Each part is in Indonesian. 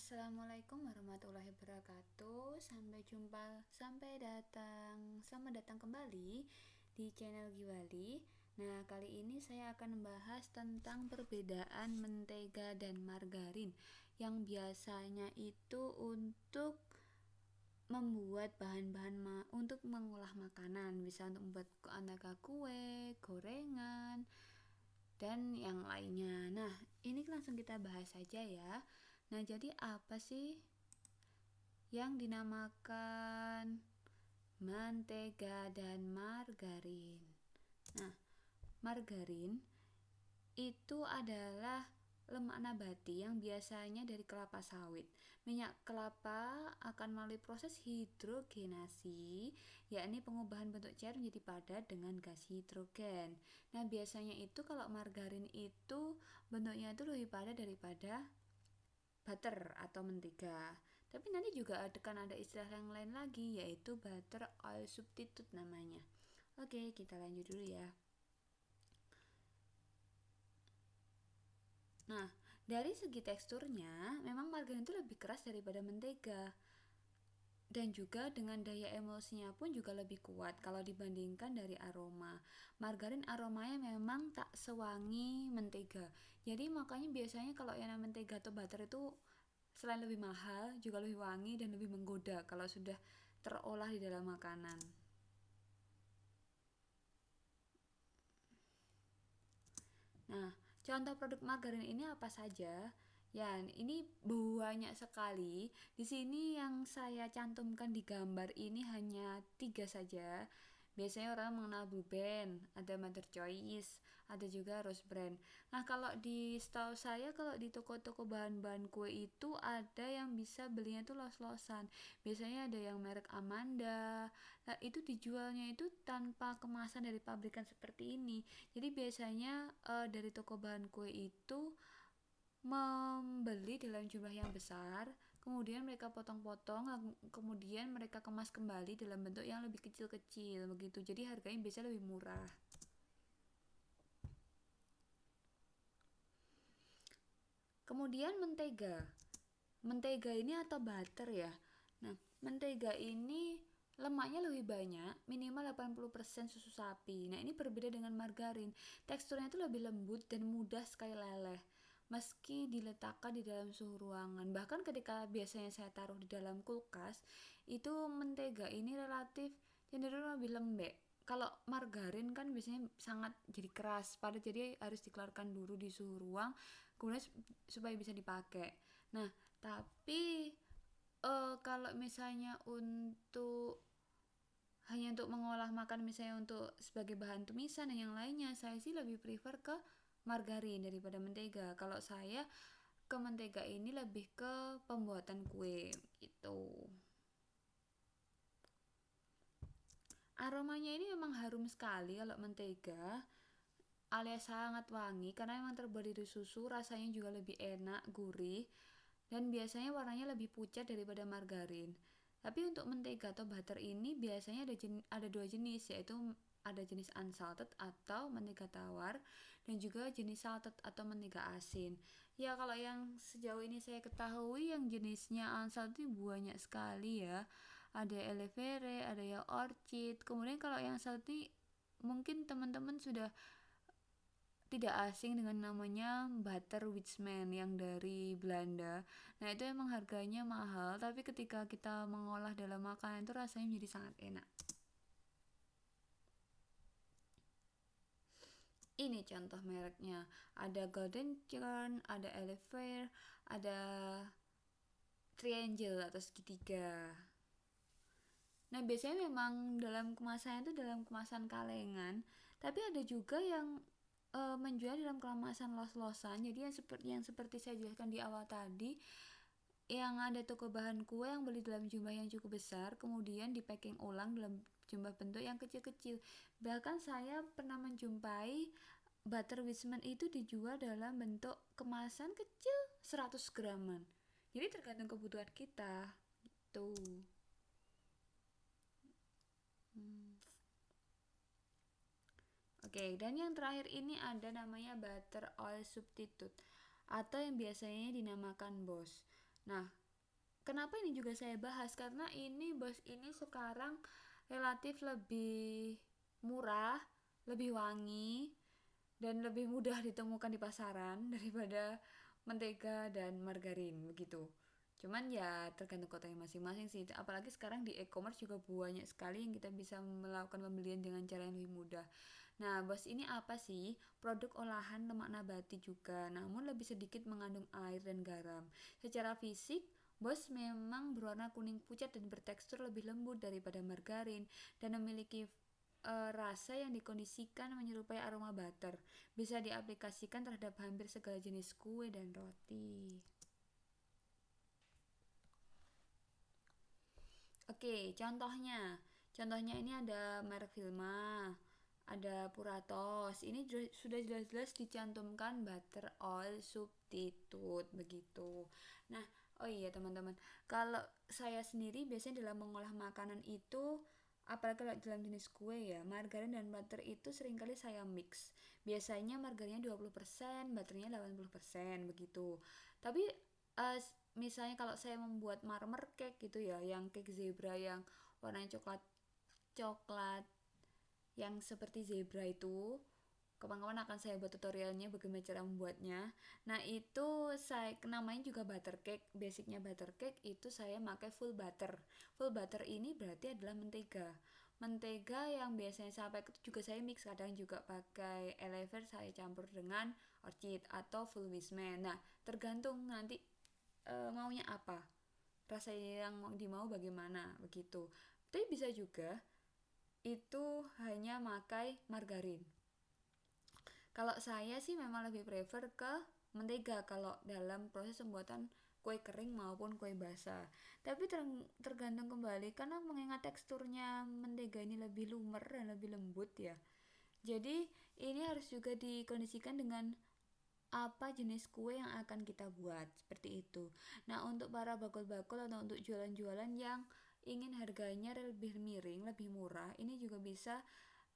Assalamualaikum warahmatullahi wabarakatuh. Selamat datang kembali di channel Giwali. Nah, kali ini saya akan membahas tentang perbedaan mentega dan margarin yang biasanya itu untuk membuat bahan-bahan untuk mengolah makanan, bisa untuk membuat aneka kue, gorengan, dan yang lainnya. Nah, ini langsung kita bahas saja ya. Nah, jadi apa sih yang dinamakan mentega dan margarin? Nah, margarin itu adalah lemak nabati yang biasanya dari kelapa sawit. Minyak kelapa akan melalui proses hidrogenasi, yakni pengubahan bentuk cair menjadi padat dengan gas hidrogen. Nah, biasanya itu kalau margarin itu bentuknya itu lebih padat daripada butter atau mentega. Tapi nanti juga akan ada istilah yang lain lagi, yaitu butter oil substitute namanya. Oke, kita lanjut dulu ya. Nah, dari segi teksturnya, memang margarin itu lebih keras daripada mentega. Dan juga dengan daya emulsinya pun juga lebih kuat kalau dibandingkan dari aroma. Margarin aromanya memang tak sewangi mentega. Jadi makanya biasanya kalau yang mentega atau butter itu selain lebih mahal, juga lebih wangi dan lebih menggoda kalau sudah terolah di dalam makanan. Nah, contoh produk margarin ini apa saja? Ya, ini banyak sekali. Di sini yang saya cantumkan di gambar ini hanya 3 saja. Biasanya orang mengenal Blue Band, ada Mother Choice, ada juga Rose Brand. Nah, kalau di setahu saya kalau di toko-toko bahan-bahan kue itu ada yang bisa belinya tuh los-losan. Biasanya ada yang merek Amanda. Nah, itu dijualnya itu tanpa kemasan dari pabrikan seperti ini. Jadi biasanya dari toko bahan kue itu membeli dalam jumlah yang besar, kemudian mereka potong-potong, kemudian mereka kemas kembali dalam bentuk yang lebih kecil-kecil begitu. Jadi harganya bisa lebih murah. Kemudian mentega. Mentega ini atau butter ya. Nah, mentega ini lemaknya lebih banyak, minimal 80% susu sapi. Nah, ini berbeda dengan margarin. Teksturnya itu lebih lembut dan mudah sekali leleh. Meski diletakkan di dalam suhu ruangan. Bahkan ketika biasanya saya taruh di dalam kulkas, itu mentega ini relatif cenderung lebih lembek. Kalau margarin kan biasanya sangat jadi keras, padat, jadi harus dikeluarkan dulu di suhu ruang, kemudian supaya bisa dipakai. Nah, tapi kalau misalnya hanya untuk mengolah makan, misalnya untuk sebagai bahan tumisan dan yang lainnya, saya sih lebih prefer ke margarin daripada mentega. Kalau saya ke mentega ini lebih ke pembuatan kue gitu. Aromanya ini memang harum sekali kalau mentega, alias sangat wangi karena memang terbuat dari susu, rasanya juga lebih enak, gurih, dan biasanya warnanya lebih pucat daripada margarin. Tapi untuk mentega atau butter ini biasanya ada dua jenis, yaitu ada jenis unsalted atau mentega tawar, dan juga jenis salted atau mentega asin. Ya, kalau yang sejauh ini saya ketahui yang jenisnya unsalted itu banyak sekali ya. Ada aloe vera, ada yang orchid. Kemudian kalau yang salted ini mungkin teman-teman sudah tidak asing dengan namanya butter Witchman yang dari Belanda. Nah, itu emang harganya mahal, tapi ketika kita mengolah dalam makanan itu rasanya menjadi sangat enak. Ini contoh mereknya. Ada Golden Churn, ada aloe vera, ada triangle atau segitiga. Nah, biasanya memang dalam kemasannya itu dalam kemasan kalengan, tapi ada juga yang menjual dalam kemasan los-losan. Jadi yang seperti saya jelaskan di awal tadi, yang ada toko bahan kue yang beli dalam jumlah yang cukup besar, kemudian di packing ulang dalam jumlah bentuk yang kecil-kecil. Bahkan saya pernah menjumpai butter Wishman itu dijual dalam bentuk kemasan kecil 100 graman. Jadi tergantung kebutuhan kita tuh. Oke, dan yang terakhir ini ada namanya butter oil substitute atau yang biasanya dinamakan BOS. Nah, kenapa ini juga saya bahas? Karena ini bos ini sekarang relatif lebih murah, lebih wangi, dan lebih mudah ditemukan di pasaran daripada mentega dan margarin begitu. Cuman ya tergantung kotanya masing-masing sih. Apalagi sekarang di e-commerce juga banyak sekali yang kita bisa melakukan pembelian dengan cara yang lebih mudah. Nah, bos ini apa sih? Produk olahan lemak nabati juga, namun lebih sedikit mengandung air dan garam. Secara fisik, bos memang berwarna kuning pucat dan bertekstur lebih lembut daripada margarin dan memiliki rasa yang dikondisikan menyerupai aroma butter. Bisa diaplikasikan terhadap hampir segala jenis kue dan roti. Oke, contohnya. Contohnya ini ada merek Vilma, ada Puratos. Ini sudah jelas-jelas dicantumkan butter oil substitute begitu. Nah, oh iya teman-teman, kalau saya sendiri biasanya dalam mengolah makanan itu, apalagi kalau dalam jenis kue ya, margarin dan butter itu seringkali saya mix. Biasanya margarinnya 20%, butternya 80% begitu. Tapi uh, misalnya kalau saya membuat marmer cake gitu ya, yang cake zebra yang warnanya coklat coklat yang seperti zebra itu, kapan-kapan akan saya buat tutorialnya bagaimana cara membuatnya. Nah, itu saya namanya juga butter cake. Basicnya butter cake itu saya pakai full butter. Full butter ini berarti adalah mentega. Mentega yang biasanya saya pakai juga saya mix, kadang juga pakai elever saya campur dengan orchid atau full wisman. Nah, tergantung nanti maunya apa, rasa yang mau dimau bagaimana begitu. Tapi bisa juga itu hanya pakai margarin. Kalau saya sih memang lebih prefer ke mentega kalau dalam proses pembuatan kue kering maupun kue basah. Tapi tergantung kembali karena mengingat teksturnya mentega ini lebih lumer dan lebih lembut ya. Jadi ini harus juga dikondisikan dengan apa jenis kue yang akan kita buat seperti itu. Nah, untuk para bakul-bakul atau untuk jualan-jualan yang ingin harganya lebih miring, lebih murah, ini juga bisa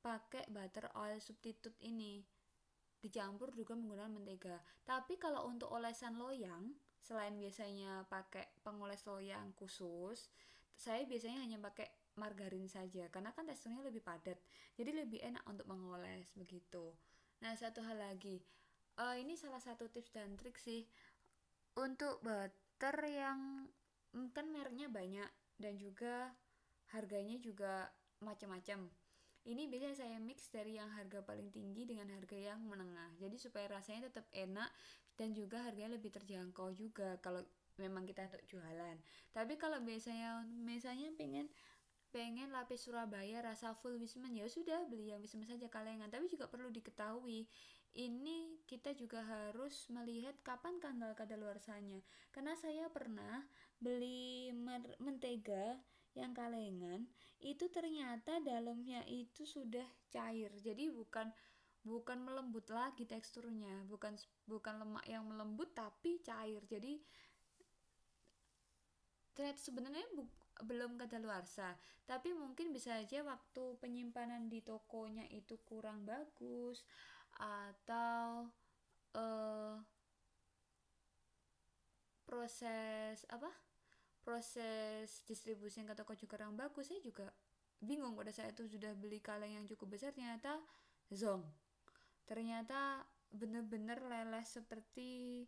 pakai butter oil substitute ini dicampur juga menggunakan mentega. Tapi kalau untuk olesan loyang, selain biasanya pakai pengoles loyang khusus, saya biasanya hanya pakai margarin saja karena kan teksturnya lebih padat, jadi lebih enak untuk mengoles begitu. Nah, satu hal lagi, ini salah satu tips dan trik sih untuk butter yang kan mereknya banyak dan juga harganya juga macam-macam. Ini biasanya saya mix dari yang harga paling tinggi dengan harga yang menengah. Jadi supaya rasanya tetap enak dan juga harganya lebih terjangkau juga kalau memang kita untuk jualan. Tapi kalau biasanya misalnya pengen pengen lapis Surabaya rasa full Wisman, ya sudah beli yang Wisman saja kalengan. Tapi juga perlu diketahui ini kita juga harus melihat kapan tanggal kadaluarsanya, karena saya pernah beli mentega yang kalengan itu ternyata dalamnya itu sudah cair, jadi bukan bukan melembut lagi teksturnya, bukan bukan lemak yang melembut tapi cair. Jadi ternyata sebenarnya belum kadaluarsa, tapi mungkin bisa aja waktu penyimpanan di tokonya itu kurang bagus atau uh, proses apa proses distribusi yang ke toko juga kurang bagus. Saya juga bingung pada saat itu sudah beli kaleng yang cukup besar, ternyata zong, ternyata bener-bener leles seperti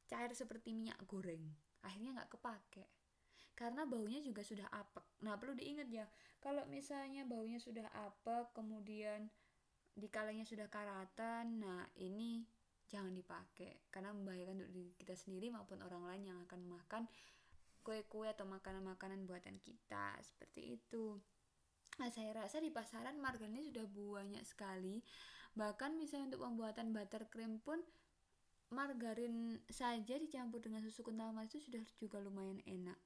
cair seperti minyak goreng, akhirnya nggak kepake karena baunya juga sudah apek. Nah, perlu diingat ya, kalau misalnya baunya sudah apek kemudian di kalengnya sudah karatan, nah ini jangan dipakai karena membahayakan untuk diri kita sendiri maupun orang lain yang akan makan kue-kue atau makanan-makanan buatan kita seperti itu. Nah, saya rasa di pasaran margarin ini sudah banyak sekali. Bahkan misalnya untuk pembuatan buttercream pun margarin saja dicampur dengan susu kental manis itu sudah juga lumayan enak.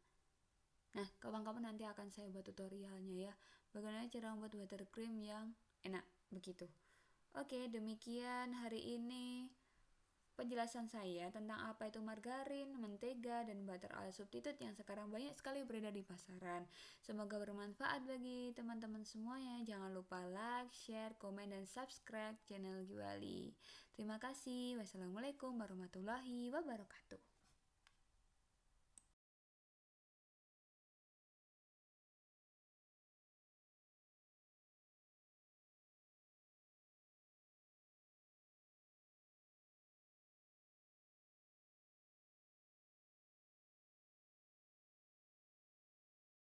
Nah, kawan-kawan nanti akan saya buat tutorialnya ya, bagaimana cara membuat buttercream yang enak begitu. Oke, demikian hari ini penjelasan saya tentang apa itu margarin, mentega, dan butter oil substitute yang sekarang banyak sekali beredar di pasaran. Semoga bermanfaat bagi teman-teman semuanya. Jangan lupa like, share, komen, dan subscribe channel Giwali. Terima kasih. Wassalamualaikum warahmatullahi wabarakatuh.